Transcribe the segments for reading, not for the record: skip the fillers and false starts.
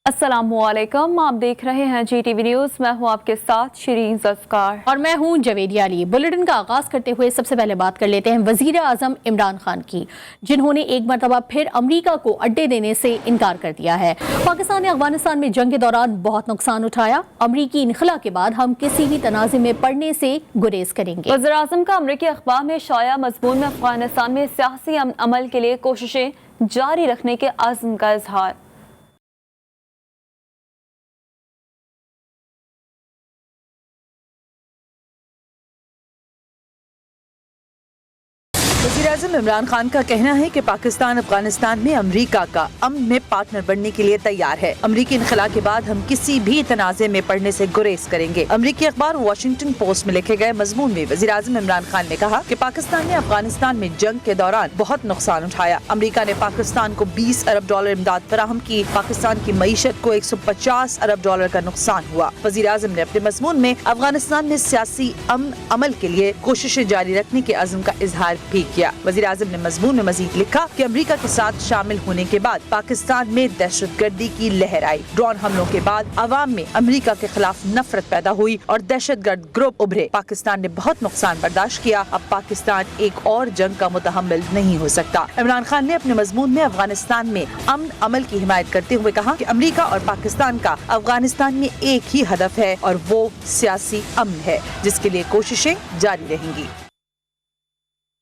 अस्सलाम वालेकुम, आप देख रहे हैं GTV न्यूज़। मैं हूं आपके साथ शिरीन ज़फ़्कार और मैं हूं जवेदिया अली। बुलेटिन का आगाज करते हुए सबसे पहले बात कर लेते हैं वज़ीर आज़म इमरान खान की, जिन्होंने एक मरतबा फिर अमरीका को अड्डे देने से इनकार कर दिया है। पाकिस्तान ने अफगानिस्तान में जंग के दौरान बहुत नुकसान उठाया। अमरीकी इनखला के बाद हम किसी भी तनाज़े में पड़ने से गुरेज करेंगे। वज़ीर आज़म का अमरीकी अखबार में शाया मज़मून में अफगानिस्तान में सियासी अमल के लिए कोशिशें जारी रखने के अज़्म का इजहार। वज़ीर-ए-आज़म इमरान खान का कहना है कि पाकिस्तान अफगानिस्तान में अमरीका का अमन में पार्टनर बनने के लिए तैयार है। अमरीकी इनखला के बाद हम किसी भी तनाज़े में पड़ने से गुरेज करेंगे। अमरीकी अखबार वॉशिंगटन पोस्ट में लिखे गए मजमून में वज़ीर-ए-आज़म इमरान खान ने कहा कि पाकिस्तान ने अफगानिस्तान में जंग के दौरान बहुत नुकसान उठाया। अमरीका ने पाकिस्तान को $20 अरब इमदाद फराहम की। पाकिस्तान की मईशत को $150 अरब का नुकसान हुआ। वज़ीर-ए-आज़म ने अपने मजमून में अफगानिस्तान में सियासी अमल के लिए कोशिशें जारी रखने के अज़्म का इजहार भी किया। वज़ीर-ए-आज़म ने मजमून में मजीद लिखा कि अमरीका के साथ शामिल होने के बाद पाकिस्तान में दहशतगर्दी की लहर आई। ड्रोन हमलों के बाद अवाम में अमरीका के खिलाफ नफरत पैदा हुई और दहशतगर्द ग्रुप उभरे। पाकिस्तान ने बहुत नुकसान बर्दाश्त किया। अब पाकिस्तान एक और जंग का मुतहम्मिल नहीं हो सकता। इमरान खान ने अपने मजमून में अफगानिस्तान में अमन अमल की हिमायत करते हुए कहा कि अमरीका और पाकिस्तान का अफगानिस्तान में एक ही हदफ है और वो सियासी अमन है, जिसके लिए कोशिशें जारी रहेंगी।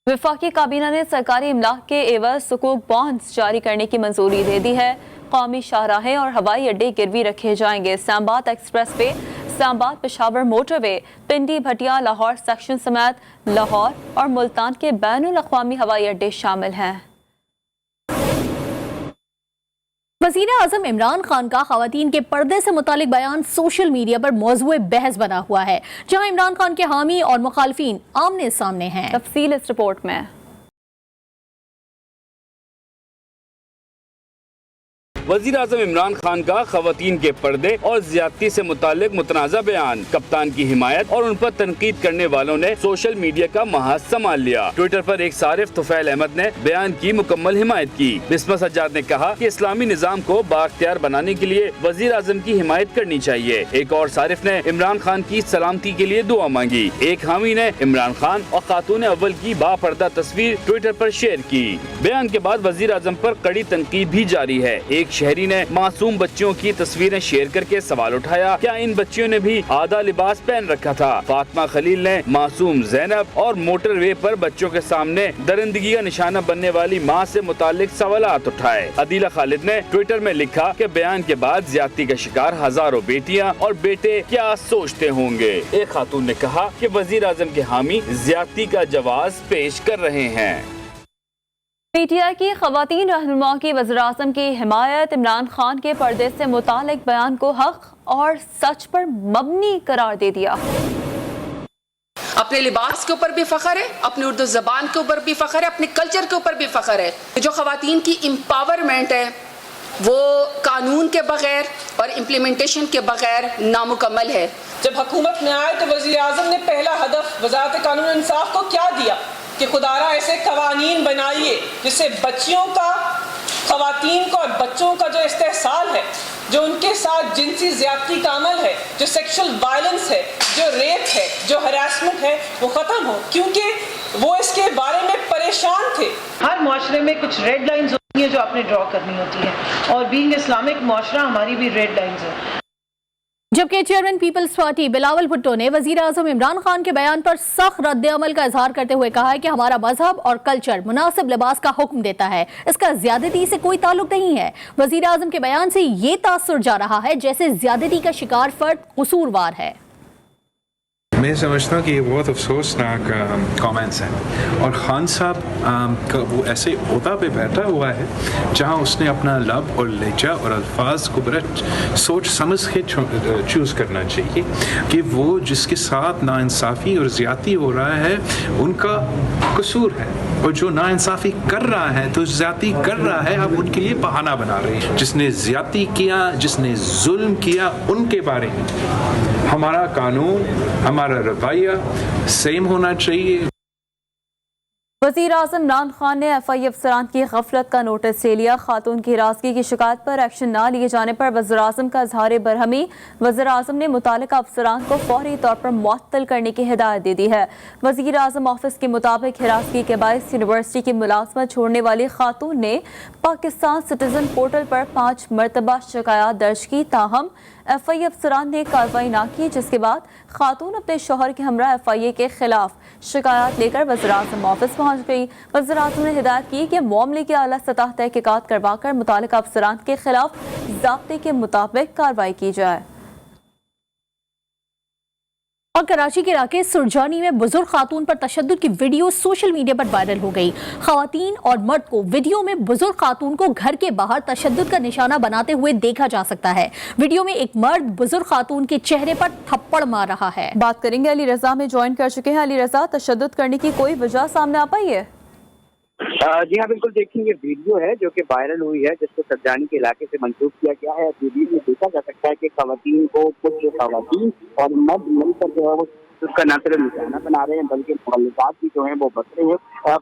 वफाकी काबीना ने सरकारी इमलाक के एवज सुकूक बॉन्ड्स जारी करने की मंजूरी दे दी है। कौमी शाहराहें और हवाई अड्डे गिरवी रखे जाएंगे। Islamabad expressway, Islamabad Peshawar motorway, Pindi Bhattian Lahore section समेत लाहौर और मुल्तान के बैनुल अक़वामी हवाई अड्डे शामिल हैं। वज़ीर आज़म इमरान खान का ख़वातीन के पर्दे से मुतालिक बयान सोशल मीडिया पर मौज़ूए बहस बना हुआ है, जहां इमरान खान के हामी और मुखालफीन आमने सामने हैं। तफसील इस रिपोर्ट में। वज़ीर आज़म इमरान खान का ख़वातीन के पर्दे और ज़्यादती से मुताल्लिक मुतनाज़ा बयान। कप्तान की हिमायत और उन पर तनकीद करने वालों ने सोशल मीडिया का महाज संभाल लिया। ट्विटर पर एक सारिफ तुफ़ैल अहमद ने बयान की मुकम्मल हिमायत की। बिस्मा सज्जाद ने कहा कि इस्लामी निज़ाम को बाख्तियार बनाने के लिए वज़ीर आज़म की हिमायत करनी चाहिए। एक और सारिफ ने इमरान खान की सलामती के लिए दुआ मांगी। एक हामी ने इमरान खान और खातून अव्वल की बापर्दा तस्वीर ट्विटर पर शेयर की। बयान के बाद वज़ीर आज़म पर कड़ी तनकीद भी जारी है। एक शहरी ने मासूम बच्चियों की तस्वीरें शेयर करके सवाल उठाया, क्या इन बच्चियों ने भी आधा लिबास पहन रखा था? फातिमा खलील ने मासूम ज़ैनब और मोटरवे पर बच्चों के सामने दरिंदगी का निशाना बनने वाली माँ से मुतालिक सवालात उठाए। अदीला खालिद ने ट्विटर में लिखा कि बयान के बाद ज्यादती का शिकार हजारों बेटियां और बेटे क्या सोचते होंगे। एक खातून ने कहा कि वज़ीर आज़म के हामी ज्यादती का जवाब पेश कर रहे हैं। PTI की ख़वातीन रहनुमा की वज़ीर-ए-आज़म की हिमायत। इमरान खान के पर्दे से मुतालिक बयान को हक और सच पर मबनी करार दे दिया। अपने लिबास के ऊपर भी फ़ख्र है, अपनी उर्दू ज़बान के ऊपर भी फ़ख्र है, अपने कल्चर के ऊपर भी फ़ख्र है। जो ख़वातीन की एम्पावरमेंट है वो कानून के बगैर और इम्प्लीमेंटेशन के बगैर नामुकम्मल है। जब हुकूमत में आए तो वज़ीर आज़म ने पहला हदफ वज़ारत कानून और इंसाफ को क्या दिया कि खुदारा ऐसे कवानीन बनाइए जिससे बच्चियों का, ख़वातीन को और बच्चों का जो इस्तेहसाल है, जो उनके साथ जिनसी ज़्यादती का अमल है, जो सेक्शुअल वायलेंस है, जो रेप है, जो हरासमेंट है, वो ख़त्म हो, क्योंकि वो इसके बारे में परेशान थे। हर माशरे में कुछ रेड लाइन्स होती हैं जो आपने ड्रॉ करनी होती है, और बीइंग इस्लामिक माशरा हमारी भी रेड लाइन्स है। जबकि chairman peoples party Bilawal Bhutto ने वज़ीर आज़म इमरान खान के बयान पर सख्त रद्द अमल का इजहार करते हुए कहा है कि हमारा मजहब और कल्चर मुनासिब लिबास का हुक्म देता है, इसका ज्यादती से कोई ताल्लुक नहीं है। वज़ीर आज़म के बयान से ये तासुर जा रहा है जैसे ज्यादती का शिकार फर्द कसूरवार है। मैं समझता हूँ कि ये बहुत अफसोसनाक कमेंट्स हैं और खान साहब का वो ऐसे ओहदा पे बैठा हुआ है जहाँ उसने अपना लब और लहजा और अल्फाज को बड़ा सोच समझ के चूज़ करना चाहिए कि वो जिसके साथ नाइंसाफ़ी और ज़्यादती हो रहा है उनका कसूर है, और जो नाइंसाफ़ी कर रहा है तो ज़्यादती कर रहा है, अब उनके लिए बहाना बना रहे हैं। जिसने ज़्यादती किया, जिसने जुल्म किया, उनके बारे में हमारा कानून, हमारा रवैया सेम होना चाहिए। वज़ीर आज़म इमरान खान ने FI अफसरान की गफलत का नोटिस ले लिया। खातून की हिरासगी की शिकायत पर एक्शन न लिए जाने पर वज़ीर आज़म का इज़हार बरहमी। वज़ीर आज़म ने मुतालिका अफसरान को फौरी तौर पर मुअत्तल करने की हिदायत दे दी है। वज़ीर आज़म ऑफिस के मुताबिक हिरासगी के बायस यूनिवर्सिटी की मुलाजमत छोड़ने वाली खातून ने पाकिस्तान सिटीजन पोर्टल पर 5 मरतबा शिकायत दर्ज की, ताहम FI अफसरान ने कार्रवाई न की, जिसके बाद खातून अपने शौहर के हमरा FIA के खिलाफ शिकायत लेकर वज़ीर आज़म ऑफिस पहुँच गई। वज़ीर आज़म ने हिदायत की कि मामले की आला सतह तहकीकात करवाकर मुतालिका अफसरान के खिलाफ ज़ाब्ते के मुताबिक कार्रवाई की जाए। और कराची के इलाके सुरजानी में बुजुर्ग खातून पर तशद्दुद की वीडियो सोशल मीडिया पर वायरल हो गई। खवातीन और मर्द को वीडियो में बुजुर्ग खातून को घर के बाहर तशद्दुद का निशाना बनाते हुए देखा जा सकता है। वीडियो में एक मर्द बुजुर्ग खातून के चेहरे पर थप्पड़ मार रहा है। बात करेंगे, अली रजा में ज्वाइन कर चुके हैं। अली रजा, तशद्दुद करने की कोई वजह सामने आ पाई है? जी हाँ, बिल्कुल। देखिए, ये वीडियो है जो कि वायरल हुई है, जिसको सरजानी के इलाके से मंसूब किया गया है। वीडियो में देखा जा सकता है कि खवातीन को कुछ खवातीन और मर्द मिलकर जो है वो उसका न सिर्फ निशाना बना रहे हैं बल्कि मुअल्लिकात भी जो है वो बच रहे हैं।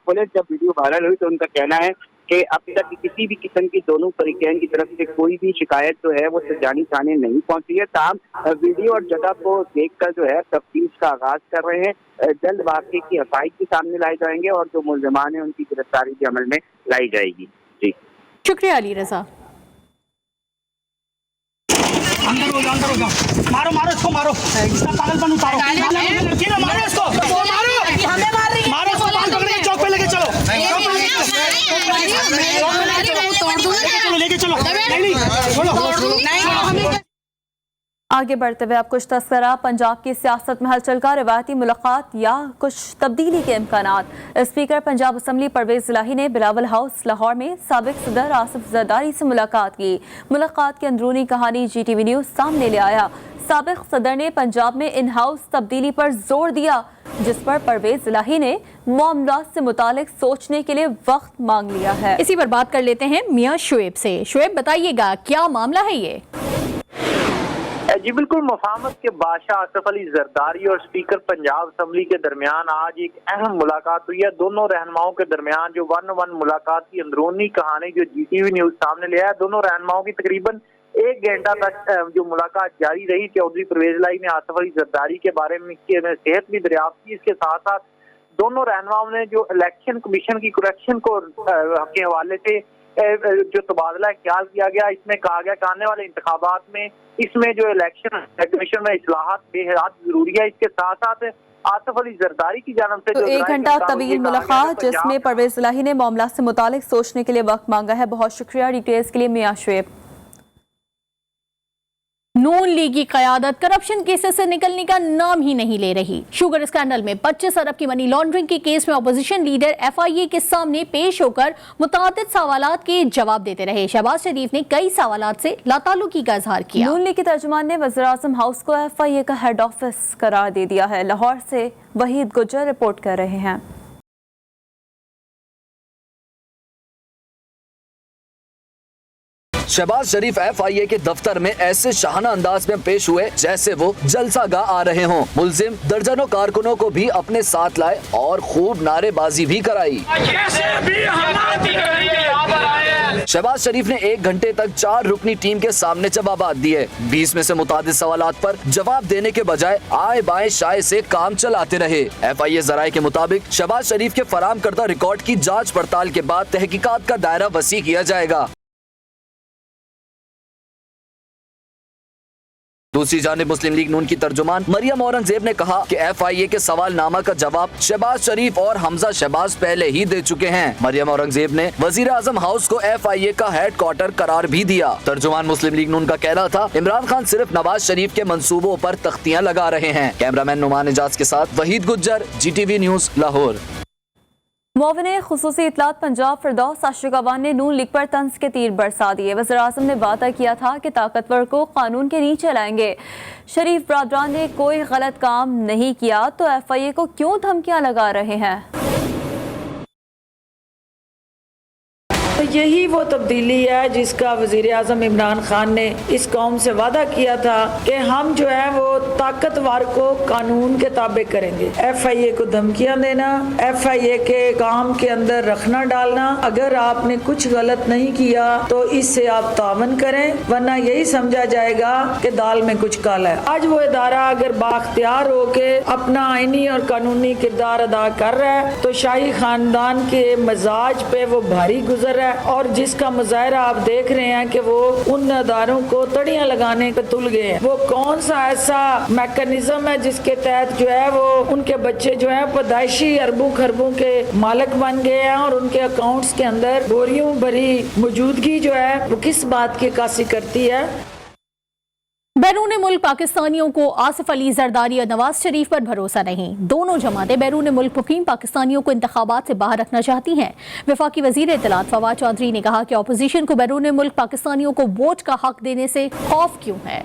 पुलिस जब वीडियो वायरल हुई तो उनका कहना है कि अभी तक किसी भी किस्म की दोनों फरीकैन की तरफ से कोई भी शिकायत जो है वो सरजानी थाने नहीं पहुंची है। ताहम वीडियो और जगह को देखकर जो है तफ्तीश का आगाज कर रहे हैं। जल्द वाक़े की हक़ाइक़ के सामने लाए जाएंगे और जो मुल्ज़िमान हैं उनकी गिरफ्तारी भी अमल में लाई जाएगी। जी, शुक्रिया अली रजा। अंदर हो जाओ। मारो मारो इसको, मारो इसका पागलपन उतारो। मारो इसको, हमें मार रही है। मारो इसको, बाल पकड़ के चौक पे लेके चलो। लेके चलो। नहीं, आगे बढ़ते हुए अब कुछ तस्करा पंजाब की सियासत में हलचल का, रिवायती मुलाकात या कुछ तब्दीली के इम्कानात। स्पीकर पंजाब असम्बली परवेज इलाही ने बिलावल हाउस लाहौर में साबिक सदर आसिफ जरदारी से मुलाकात की। मुलाकात की अंदरूनी कहानी GTV न्यूज़ सामने ले आया। साबिक सदर ने पंजाब में इन हाउस तब्दीली पर जोर दिया, जिस पर परवेज इलाही ने मामला से मुतालिक सोचने के लिए वक्त मांग लिया है। इसी पर बात कर लेते हैं मियां शुएब से। शुएब, बताइएगा क्या मामला है ये? जी बिल्कुल, मुफाहमत के बादशाह आसिफ अली जरदारी और स्पीकर पंजाब असम्बली के दरमियान आज एक अहम मुलाकात हुई है। दोनों रहनुमाओं के दरमियान जो 1-on-1 मुलाकात की अंदरूनी कहानी जो GTV न्यूज़ सामने ले आया, दोनों रहनुमाओं की तकरीबन 1 घंटा तक जो मुलाकात जारी रही। चौधरी परवेज इलाही ने आसिफ अली जरदारी के बारे में सेहत भी दरियाफ्त की। इसके साथ साथ दोनों रहनुमाओं ने जो इलेक्शन कमीशन की करेक्शन को के हवाले से जो तबादला ख्याल किया गया, इसमें कहा गया कि आने वाले इंतखाबात में इसमें जो इलेक्शन कमीशन में इस्लाहात बेहद जरूरी है। इसके साथ साथ आसिफ अली जरदारी की जानब से तो 1 घंटा तवील मुलाकात जिसमें परवेज इलाही ने मामला से मुतालिक सोचने के लिए वक्त मांगा है। बहुत शुक्रिया डिटेल्स के लिए मियां शुएब। नून लीग की क़यादत करप्शन केसेस से निकलने का नाम ही नहीं ले रही। शुगर स्कैंडल में 25 अरब की मनी लॉन्ड्रिंग के केस में अपोजिशन लीडर FIA के सामने पेश होकर मुतादिद सवालात के जवाब देते रहे। शहबाज शरीफ ने कई सवालात से लाताल्लुकी का इजहार किया। नून लीग के तर्जुमान ने वज़ीर आज़म हाउस को FIA का हेड ऑफिस करार दे दिया है। लाहौर से वहीद गुज्जर रिपोर्ट कर रहे हैं। शहबाज शरीफ FIA के दफ्तर में ऐसे शाहाना अंदाज में पेश हुए जैसे वो जलसा गा आ रहे हों। मुल्जिम दर्जनों कारकुनों को भी अपने साथ लाए और खूब नारेबाजी भी कराई। शहबाज शरीफ ने 1 घंटे तक 4 रुकनी टीम के सामने जवाबात दिए। 20 में से मुतादिद सवालात पर जवाब देने के बजाय आए बाएं शाये से काम चलाते रहे। FIA जराये के मुताबिक शहबाज शरीफ के फराम करदा रिकॉर्ड की जांच पड़ताल के बाद तहकीकात का दायरा वसी किया जाएगा। दूसरी जानिब मुस्लिम लीग नून की तर्जुमान मरियम औरंगजेब ने कहा कि FIA के सवालनामा का जवाब शहबाज शरीफ और हमजा शहबाज पहले ही दे चुके हैं। मरियम औरंगजेब ने वजीर आजम हाउस को FIA का हेड क्वार्टर करार भी दिया। तर्जुमान मुस्लिम लीग नून का कहना था इमरान खान सिर्फ नवाज शरीफ के मंसूबों पर तख्तियां लगा रहे हैं। कैमरामैन नुमान एजाज के साथ वहीद गुज्जर, GTV न्यूज़ लाहौर। मुआविन खुसूसी इतलात पंजाब फिरदौस आशिकावान ने नून लीग पर तंज के तीर बरसा दिए। वज़ीर आज़म ने वादा किया था कि ताकतवर को कानून के नीचे लाएंगे। शरीफ बरादरान ने कोई गलत काम नहीं किया तो FIA को क्यों धमकियां लगा रहे हैं? یہی وہ تبدیلی ہے جس کا وزیر اعظم عمران خان نے اس قوم سے وعدہ کیا تھا کہ ہم جو ہے وہ طاقتور کو قانون کے تابع کریں گے. FIA کو دھمکیاں دینا, FIA کے کام کے اندر رکھنا ڈالنا, اگر آپ نے کچھ غلط نہیں کیا تو اس سے آپ تعاون کریں, ورنہ یہی سمجھا جائے گا کہ دال میں کچھ کالا ہے. آج وہ ادارہ اگر بااختیار ہو کے اپنا آئینی اور قانونی کردار ادا کر رہا ہے تو شاہی خاندان کے مزاج پہ وہ بھاری گزر رہا ہے, اور جس کا مظاہرہ آپ دیکھ رہے ہیں کہ وہ ان اداروں کو تڑیاں لگانے پہ تل گئے ہیں. وہ کون سا ایسا میکانزم ہے جس کے تحت جو ہے وہ ان کے بچے جو ہیں پیدائشی اربوں خربوں کے مالک بن گئے ہیں, اور ان کے اکاؤنٹس کے اندر بوریوں بھری موجودگی جو ہے وہ کس بات کی عکاسی کرتی ہے. بیرون ملک پاکستانیوں کو آصف علی زرداری اور نواز شریف پر بھروسہ نہیں. دونوں جماعتیں بیرون ملک مقیم پاکستانیوں کو انتخابات سے باہر رکھنا چاہتی ہیں. وفاقی وزیر اطلاعات فواد چودھری نے کہا کہ اپوزیشن کو بیرون ملک پاکستانیوں کو ووٹ کا حق دینے سے خوف کیوں ہے.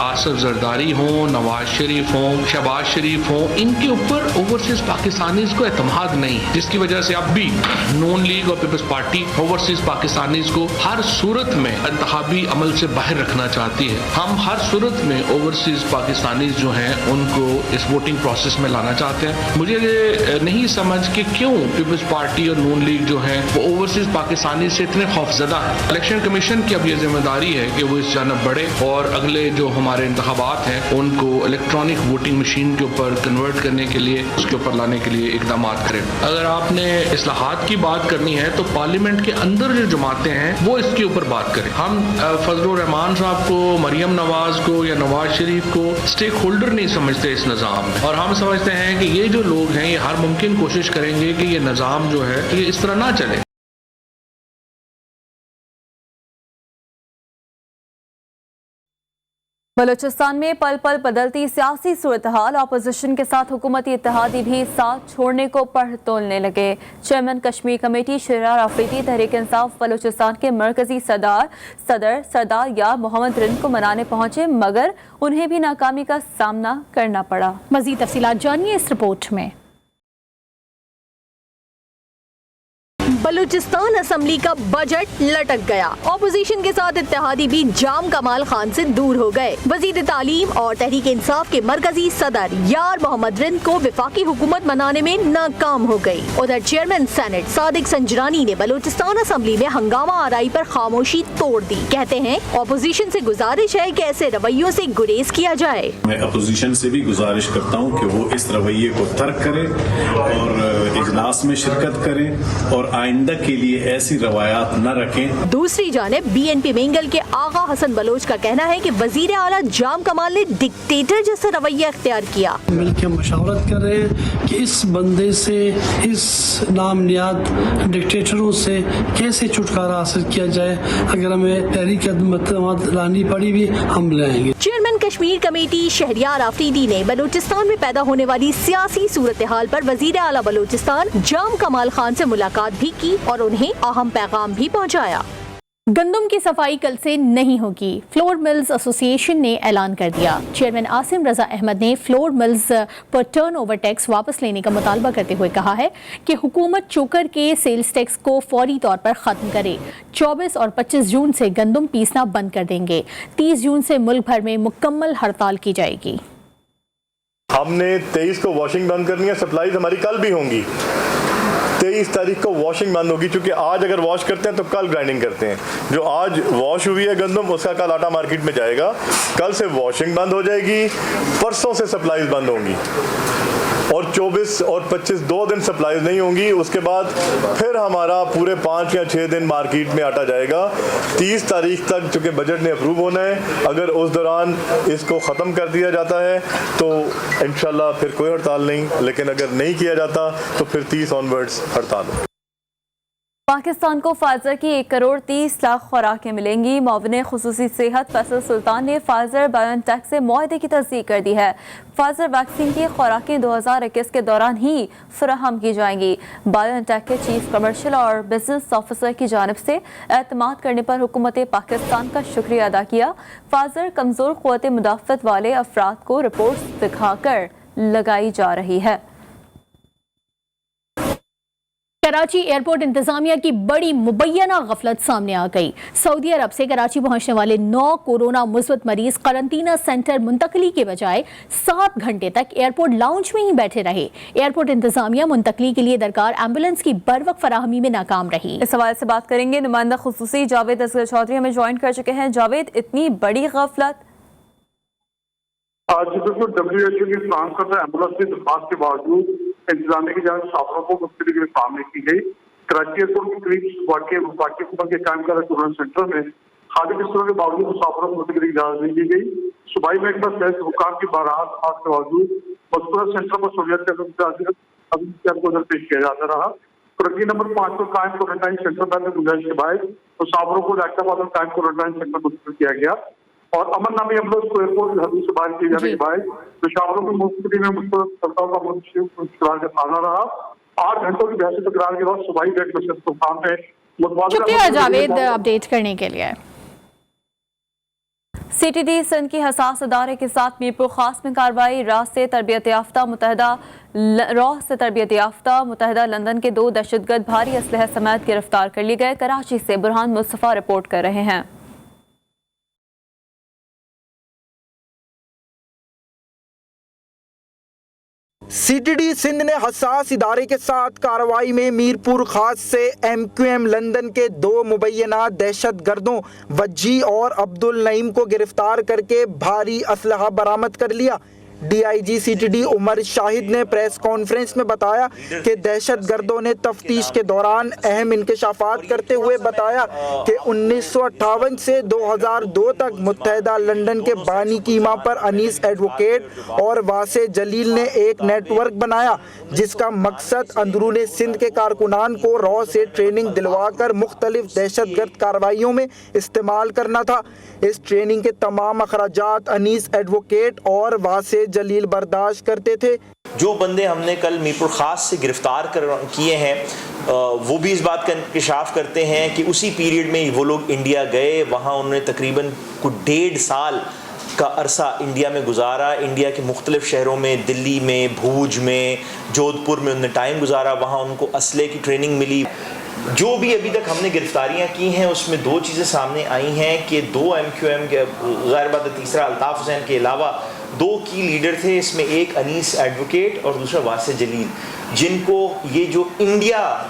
آصف زرداری ہوں, نواز شریف ہوں, شہباز شریف ہوں, ان کے اوپر اوورسیز پاکستانیز کو اعتماد نہیں ہے, جس کی وجہ سے اب بھی نون لیگ اور پیپلز پارٹی اوورسیز پاکستانیز کو ہر صورت میں انتخابی عمل سے باہر رکھنا چاہتی ہے. ہم ہر صورت میں اوورسیز پاکستانیز جو ہیں ان کو اس ووٹنگ پروسیس میں لانا چاہتے ہیں. مجھے نہیں سمجھ کہ کیوں پیپلز پارٹی اور نون لیگ جو ہیں وہ اوورسیز پاکستانیز سے اتنے خوفزدہ ہیں. الیکشن کمیشن کی اب یہ ذمہ داری ہے کہ وہ اس جانب بڑھے اور اگلے جو ہمارے انتخابات ہیں ان کو الیکٹرانک ووٹنگ مشین کے اوپر کنورٹ کرنے کے لیے, اس کے اوپر لانے کے لیے اقدامات کریں. اگر آپ نے اصلاحات کی بات کرنی ہے تو پارلیمنٹ کے اندر جو جماعتیں ہیں وہ اس کے اوپر بات کریں. ہم فضل الرحمان صاحب کو, مریم نواز کو یا نواز شریف کو اسٹیک ہولڈر نہیں سمجھتے اس نظام میں, اور ہم سمجھتے ہیں کہ یہ جو لوگ ہیں یہ ہر ممکن کوشش کریں گے کہ یہ نظام جو ہے یہ اس طرح نہ چلے. بلوچستان میں پل پل بدلتی سیاسی صورتحال, اپوزیشن کے ساتھ حکومتی اتحادی بھی ساتھ چھوڑنے کو پڑھ تولنے لگے. چیئرمین کشمیر کمیٹی شہریار آفریدی تحریک انصاف بلوچستان کے مرکزی صدر سردار یار محمد رند کو منانے پہنچے, مگر انہیں بھی ناکامی کا سامنا کرنا پڑا. مزید تفصیلات جانیے اس رپورٹ میں. بلوچستان اسمبلی کا بجٹ لٹک گیا, اپوزیشن کے ساتھ اتحادی بھی جام کمال خان سے دور ہو گئے. وزیر تعلیم اور تحریک انصاف کے مرکزی صدر یار محمد رند کو وفاقی حکومت بنانے میں ناکام ہو گئی. ادھر چیئرمین سینٹ صادق سنجرانی نے بلوچستان اسمبلی میں ہنگامہ آرائی پر خاموشی توڑ دی. کہتے ہیں اپوزیشن سے گزارش ہے کہ ایسے رویوں سے گریز کیا جائے. میں اپوزیشن سے بھی گزارش کرتا ہوں کہ وہ اس رویے کو ترک کرے اور اجلاس میں شرکت کرے اور آئندہ کے لیے ایسی روایات نہ رکھیں. دوسری جانب BNP مینگل کے آغا حسن بلوچ کا کہنا ہے کہ وزیر اعلیٰ جام کمال نے ڈکٹیٹر جیسا رویہ اختیار کیا. مل کے مشاورت کر رہے ہیں کہ اس بندے سے, اس نام نیاد ڈکٹیٹروں سے کیسے چھٹکارا حاصل کیا جائے. اگر ہمیں تحریک اعتماد لانی پڑی بھی ہم لائیں گے. چیئرمین کشمیر کمیٹی شہریار آفریدی نے بلوچستان میں پیدا ہونے والی سیاسی صورتحال پر وزیر اعلیٰ بلوچستان جام کمال خان سے ملاقات بھی کی اور انہیں اہم پیغام بھی پہنچایا. گندم کی صفائی کل سے نہیں ہوگی, فلور ملز ایسوسی ایشن نے اعلان کر دیا. چیئرمین عاصم رضا احمد نے فلور ملز پر ٹرن اوور ٹیکس واپس لینے کا مطالبہ کرتے ہوئے کہا ہے کہ حکومت چوکر کے سیلز ٹیکس کو فوری طور پر ختم کرے. 24 اور 25 جون سے گندم پیسنا بند کر دیں گے. 30 جون سے ملک بھر میں مکمل ہڑتال کی جائے گی. ہم نے 23 کو واشنگ بند کرنی ہے, سپلائیز ہماری کل بھی ہوں گی. 23 تاریخ کو واشنگ بند ہوگی, چونکہ آج اگر واش کرتے ہیں تو کل گرائنڈنگ کرتے ہیں. جو آج واش ہوئی ہے گندم اس کا کل آٹا مارکیٹ میں جائے گا. کل سے واشنگ بند ہو جائے گی, پرسوں سے سپلائیز بند ہوں گی, اور 24 اور 25 2 دن سپلائیز نہیں ہوں گی. اس کے بعد پھر ہمارا پورے 5 یا 6 دن مارکیٹ میں آٹا جائے گا. 30 تاریخ تک چونکہ بجٹ نے اپروو ہونا ہے, اگر اس دوران اس کو ختم کر دیا جاتا ہے تو انشاءاللہ پھر کوئی ہڑتال نہیں, لیکن اگر نہیں کیا جاتا تو پھر 30 آنورڈز ہڑتال. پاکستان کو فائزر کی 1 کروڑ 30 لاکھ خوراکیں ملیں گی. معاون خصوصی صحت فیصل سلطان نے فائزر بایو ٹیک سے معاہدے کی تصدیق کر دی ہے. فائزر ویکسین کی خوراکیں 2021 کے دوران ہی فراہم کی جائیں گی. بایو ٹیک کے چیف کمرشل اور بزنس آفیسر کی جانب سے اعتماد کرنے پر حکومت پاکستان کا شکریہ ادا کیا. فائزر کمزور قوت مدافعت والے افراد کو رپورٹس دکھا کر लगाई जा रही है। कराची एयरपोर्ट इंतजामिया की बड़ी मुबैना गफलत सामने आ गई। सऊदी अरब से कराची पहुंचने वाले 9 कोरोना मुस्बत मरीज करंतना सेंटर मुंतकली के बजाय 7 घंटे तक एयरपोर्ट लाउंज में ही बैठे रहे। एयरपोर्ट इंतजामिया मुंतकली के लिए दरकार एम्बुलेंस की बरवक्त फराहमी में नाकाम रही। इस हवाले से बात करेंगे, नुमाइंदा खुसूसी जावेद असगर चौधरी हमें ज्वाइन कर चुके हैं। जावेद, इतनी बड़ी गफलत? आज बिल्कुल WHO की फ्रांस का एम्बुलेंस की दरखास्त के बावजूद इंतजामिया की जानिब मुसाफिरों को मुफ्त के लिए काम नहीं की गई। कराची एयरपोर्ट के करीब वाक़ के कायम कर कोरोना सेंटर में खाली बिस्तरों के बावजूद मुसाफिरों को मुफ्त के लिए इजाजत नहीं दी गई। सूबाई महकमा सेहत हुकाम की बारात के बावजूद मज़कूरा सेंटर पर सहूलियत को नजर पेश किया जाता रहा। तरक्की नंबर 5 पर कायम क्वारंटाइन सेंटर पर गुजारिश के बाद मुसाफिरों को इलाहाबाद में कायम क्वारंटाइन सेंटर मुंतकिल किया गया और अमन नामी एम्बुलेंस को एयरपोर्ट हदूद से बाहर किए जाने के बाद मुसाफिरों को मुफ्त में मुश्किलों का मुश्किल का सामना रहा। 8 घंटों की बहस तकरार के बाद सुबाई डेट में तूफान में शुक्रिया जावेद अपडेट करने के लिए। CTD सिंध की हसास अदारे के साथ मीरपुर खास में कार्रवाई। रॉ से तरबियत याफ्ता मुतहदा लंदन के 2 दहशतगर्द भारी असलहा समेत गिरफ्तार कर लिए गए। कराची से बुरहान मुस्तफा रिपोर्ट कर रहे हैं। CTD सिंध ने हसास इदारे के साथ कार्रवाई में मीरपुर खास से MQM लंदन के 2 मुबैना दहशत गर्दों वज्जी और अब्दुल नईम को गिरफ्तार करके भारी असलहा बरामद कर लिया। DIG CTD उमर शाहिद ने प्रेस कॉन्फ्रेंस में बताया कि दहशत गर्दों ने तफ्तीश के दौरान अहम इंकशाफात करते हुए बताया कि 1958 से 2002 तक मुत्तहदा लंदन के बानी कीमा पर अनीस एडवोकेट और वासे जलील ने एक नेटवर्क बनाया जिसका मकसद अंदरूनी सिंध के कारकुनान को रॉ से ट्रेनिंग दिलवाकर मुख्तलिफ दहशत गर्द कार्रवाइयों में इस्तेमाल करना था। इस ट्रेनिंग के तमाम अखराजात अनीस एडवोकेट और वासे जलील बर्दाश्त करते थे। जो बंदे हमने कल मीरपुर खास से गिरफ्तार किए हैं वो भी इस बात का इंकशाफ करते हैं कि उसी पीरियड में वो लोग इंडिया गए, वहाँ उन्होंने तकरीबन कुछ 1.5 साल का अरसा इंडिया में गुजारा। इंडिया के मुख्तलिफ शहरों में, दिल्ली में, भूज में, जोधपुर में उन्होंने टाइम गुजारा। वहाँ उनको असले की ट्रेनिंग मिली। जो भी अभी तक हमने गिरफ्तारियां की हैं उसमें 2 चीज़ें सामने आई हैं कि 2 MQM के गैर बात तीसरा अल्ताफ़ हुसैन के अलावा 2 की लीडर थे। इसमें एक अनीस एडवोकेट और दूसरा वासे जलील, जिनको ये जो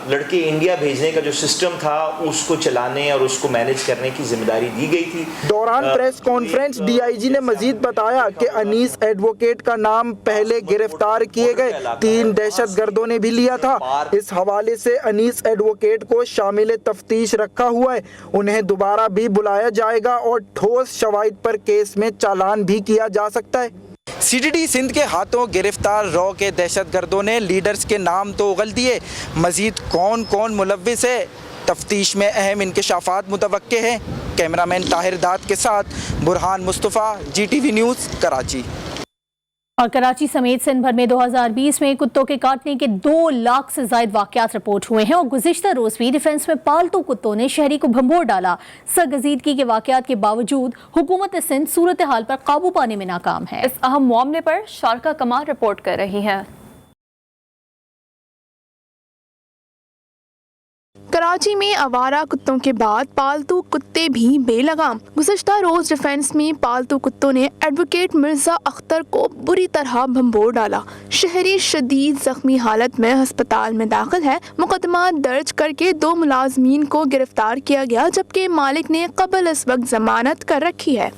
लड़के इंडिया भेजने का जो सिस्टम था उसको चलाने और उसको मैनेज करने की जिम्मेदारी दी गई थी। दौरान प्रेस कॉन्फ्रेंस DIG ने मजीद बताया कि अनीस एडवोकेट का नाम पहले गिरफ्तार किए गए 3 दहशत गर्दों ने भी लिया था। इस हवाले से अनीस एडवोकेट को शामिल तफ्तीश रखा हुआ है। उन्हें दोबारा भी बुलाया जाएगा और ठोस शवाहिद पर केस में चालान भी किया जा सकता है। CTD सिंध के हाथों गिरफ्तार रॉ के दहशत गर्दों ने लीडर्स के नाम तो उगल दिए, मजीद कौन कौन मुलव्विस है तफ्तीश में अहम इंकशाफात मुतवक्के हैं। कैमरामैन ताहिर दाद के साथ बुरहान मुस्तफ़ा, GTV न्यूज़, कराची। और कराची समेत सिंध भर में 2020 में कुत्तों के काटने के 2 लाख से ज्यादा वाकयात रिपोर्ट हुए हैं और गुज़िश्ता रोज भी डिफेंस में पालतू कुत्तों ने शहरी को भंबोर डाला। सरगजीदगी के वाकयात के बावजूद हुकूमत सिंध सूरत हाल पर काबू पाने में नाकाम है। इस अहम मामले पर शारका कमाल रिपोर्ट कर रही है। कराची में आवारा कुत्तों के बाद पालतू कुत्ते भी बेलगाम। गुज़िश्ता रोज डिफेंस में पालतू कुत्तों ने एडवोकेट मिर्जा अख्तर को बुरी तरह भंबोर डाला। शहरी शदीद जख्मी हालत में अस्पताल में दाखिल है। मुकदमा दर्ज करके 2 मुलाजमीन को गिरफ्तार किया गया, जबकि मालिक ने कबल इस वक्त जमानत कर रखी है।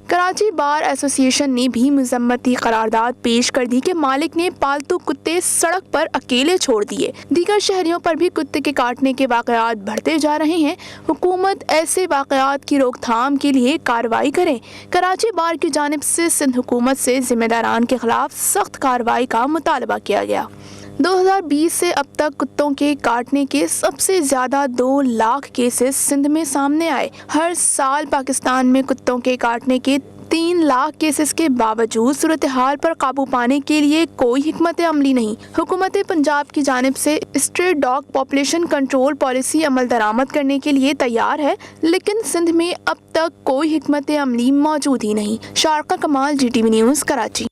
कराची बार एसोसिएशन ने भी मजम्मती करारदाद पेश कर दी कि मालिक ने पालतू कुत्ते सड़क पर अकेले छोड़ दिए। दीगर शहरियों पर भी कुत्ते के काटने के वाकयात बढ़ते जा रहे हैं। हुकूमत ऐसे वाकयात की रोकथाम के लिए कार्रवाई करे। कराची बार की जानिब से सिंध हुकूमत से जिम्मेदारान के खिलाफ सख्त कार्रवाई का मुतालबा किया गया। 2020 से अब तक कुत्तों के काटने के सबसे ज़्यादा 2 लाख केसेस सिंध में सामने आए। हर साल पाकिस्तान में कुत्तों के काटने के 3 लाख केसेस के बावजूद सूरत हाल पर काबू पाने के लिए कोई हिकमत अमली नहीं। हुकूमत पंजाब की जानिब से street dog population control policy अमल दरामद करने के लिए तैयार है, लेकिन सिंध में अब तक कोई हिकमत अमली मौजूद ही नहीं। शारका कमाल, GTV न्यूज़, कराची।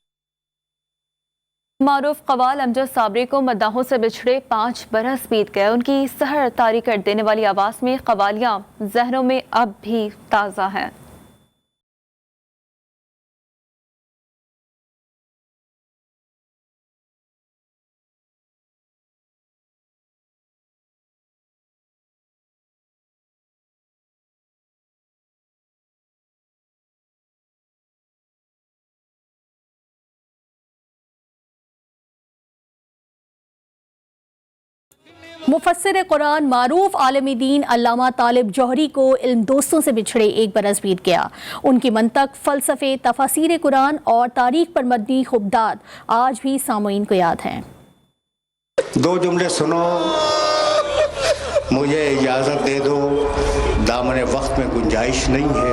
मारूफ कवाल अमजद साबरी को मद्दाहों से बिछड़े 5 बरस बीत गए। उनकी सहर तारी कर देने वाली आवाज़ में कवालियाँ जहनों में अब भी ताज़ा हैं। मुफस्सिर कुरान मारूफ आलिम दीन अल्लामा तालिब जौहरी को इल्म दोस्तों से बिछड़े 1 बरस बीत गया। उनकी मंतक, फ़लसफ़े, तफसीर कुरान और तारीख पर मबनी खुबदाद आज भी सामईन को याद हैं। 2 जुमले सुनो, मुझे इजाज़त दे दो, दामन वक्त में गुंजाइश नहीं है।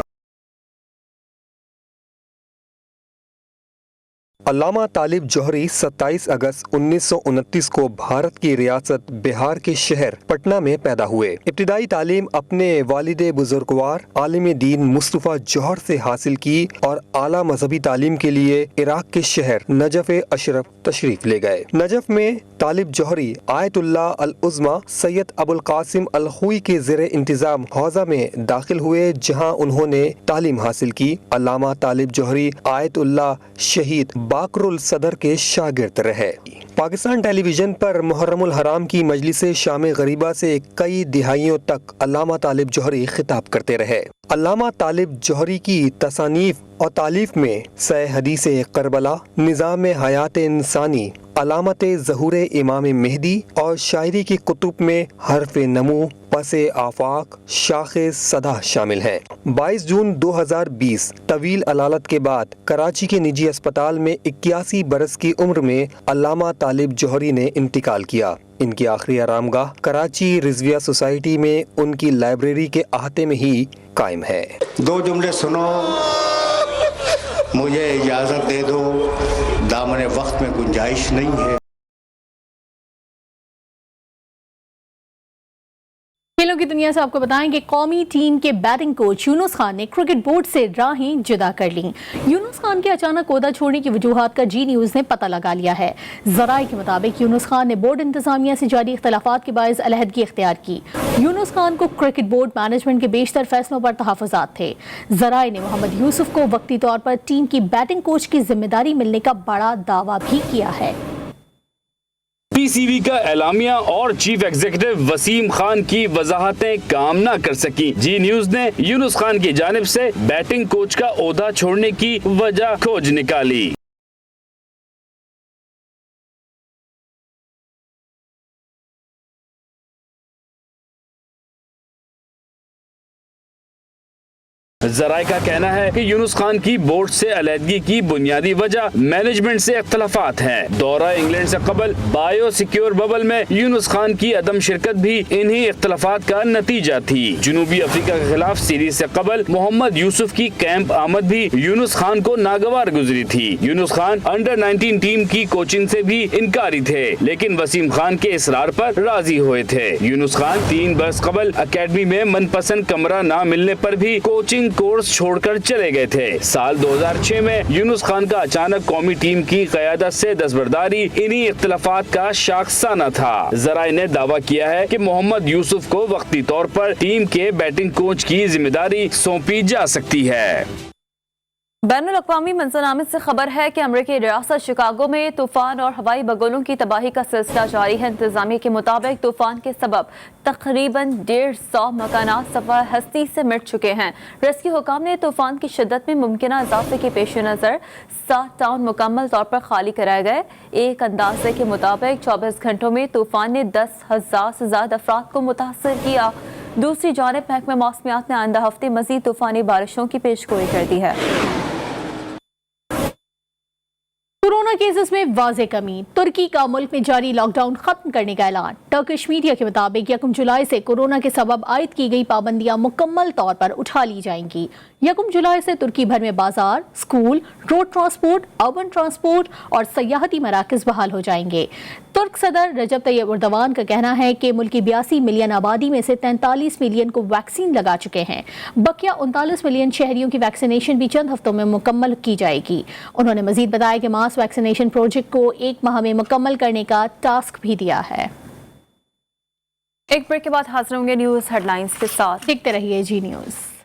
अल्लामा तालिब जौहरी 27 अगस्त 1929 को भारत की रियासत बिहार के शहर पटना में पैदा हुए। इब्तिदाई तालीम अपने वालिद बुजुर्गवार आलिम दीन मुस्तफ़ा जौहर से हासिल की और आला मजहबी तालीम के लिए इराक के शहर नजफ अशरफ तशरीफ ले गए। नजफ में तालिब जौहरी आयतुल्लाह अल उज़्मा सैयद अबुल कासिम अल खुई के ज़ेरे इंतज़ाम हौज़ा में दाखिल हुए, जहाँ उन्होंने तालीम हासिल की। अल्लामा तालिब जौहरी आयतुल्लाह शहीद बाकरुल सदर के शागिर्द रहे। पाकिस्तान टेलीविजन पर मुहर्रमुल हराम की मजलिस शाम गरीबा से कई दिहाइयों तक अल्लामा तालिब जौहरी खिताब करते रहे। अल्लामा तालिब जौहरी की तसानीफ और तालीफ में सह हदीस करबला, निज़ाम हयात इंसानी, अलामत ज़हूर इमाम मेहदी और शायरी की कुतुब में हर्फ नमू, पसे आफाक, शाखे सदा शामिल हैं। 22 जून 2020 तवील अलालत के बाद कराची के निजी अस्पताल में 81 बरस की उम्र में अल्लामा तालिब जौहरी ने इंतकाल किया। इनकी आखिरी आरामगाह कराची रिजविया सोसाइटी में उनकी लाइब्रेरी के अहाते में ही कायम है। 2 जुमले सुनो, मुझे इजाज़त दे दो, दामन वक्त में गुंजाइश नहीं है। खेलों की दुनिया से आपको बताएं कि कौमी टीम के बैटिंग कोच यूनुस खान ने क्रिकेट बोर्ड से राहें जुदा कर ली। यूनुस खान के अचानक ओहदा छोड़ने की वजूहात का जी न्यूज़ ने पता लगा लिया है। ज़राए के मुताबिक यूनुस खान ने बोर्ड इंतजामिया से जारी इख्तलाफात के बायस अलहदगी इख्तियार की। यूनुस खान को क्रिकेट बोर्ड मैनेजमेंट के बेशतर फैसलों पर तहफ़्फ़ुज़ात थे। ज़राए ने मोहम्मद यूसुफ को वक्ती तौर पर टीम की बैटिंग कोच की जिम्मेदारी मिलने का बड़ा दावा भी किया है। पीसीबी का एलामिया और चीफ एग्जीक्यूटिव वसीम खान की वजाहतें काम न कर सकी। जी न्यूज़ ने यूनुस खान की जानिब से बैटिंग कोच का ओहदा छोड़ने की वजह खोज निकाली। ज़राए का कहना है कि यूनुस खान की बोर्ड से अलहदगी की बुनियादी वजह मैनेजमेंट से इख्तलाफात हैं। दौरा इंग्लैंड से कबल बायो सिक्योर बबल में यूनुस खान की अदम शिरकत भी इन्हीं इख्तलाफात का नतीजा थी। जनूबी अफ्रीका के खिलाफ सीरीज से कबल मोहम्मद यूसुफ की कैंप आमद भी यूनुस खान को नागवार गुजरी थी। यूनुस खान अंडर 19 टीम की कोचिंग से भी इनकारी थे, लेकिन वसीम खान के इसरार पर राजी हुए थे। यूनुस खान 3 बरस कबल अकेडमी में मनपसंद कमरा न मिलने पर भी कोचिंग कोर्स छोड़कर चले गए थे। साल 2006 में यूनुस खान का अचानक कौमी टीम की क़यादत से दस्तबरदारी इन्हीं इख्तलाफात का शाखसाना था। ज़राए ने दावा किया है कि मोहम्मद यूसुफ को वक्ती तौर पर टीम के बैटिंग कोच की जिम्मेदारी सौंपी जा सकती है। बैनुल अक़वामी मंज़रनामे से खबर है कि अमरीकी रियासत शिकागो में तूफान और हवाई बगोलों की तबाही का सिलसिला जारी है। इंतजामिया के मुताबिक तूफान के सबब तकरीबन 150 मकानात सफ़ा हस्ती से मिट चुके हैं। रेस्क्यू हुकाम ने तूफान की शिद्दत में मुमकिना इजाफे के पेश नज़र 7 टाउन मुकम्मल तौर पर खाली कराए गए। एक अंदाजे के मुताबिक 24 घंटों में तूफान ने 10,000 से ज़्यादा अफराद को मुतासर किया। दूसरी जानिब महकमे मौसमियात ने आइंदा हफ्ते मज़ीद तूफ़ानी बारिशों की पेशगोई कर दी है। कोरोना के केसेस में वाज़े कमी। तुर्की का मुल्क में जारी लॉकडाउन खत्म करने का ऐलान। टर्किश मीडिया के मुताबिक 1 जुलाई से कोरोना के सबब आयद की गई पाबंदियां मुकम्मल तौर पर उठा ली जाएंगी। 1 जुलाई से तुर्की भर में बाजार, school, road transport, urban transport और सयाहती मराकज बहाल हो जाएंगे। तुर्क सदर रजब तैयब एर्दोगान का कहना है कि मुल्क की 82 मिलियन आबादी में से 43 मिलियन को वैक्सीन लगा चुके हैं। बकिया 39 मिलियन शहरियों की वैक्सीनेशन भी चंद हफ्तों में मुकम्मल की जाएगी। उन्होंने मजीद बताया कि मास वैक्सीनेशन प्रोजेक्ट को 1 माह में मुकम्मल करने का टास्क भी दिया है। एक ब्रेक के बाद हाजिर होंगे न्यूज़ हेडलाइंस के साथ। देखते रहिए जी न्यूज़।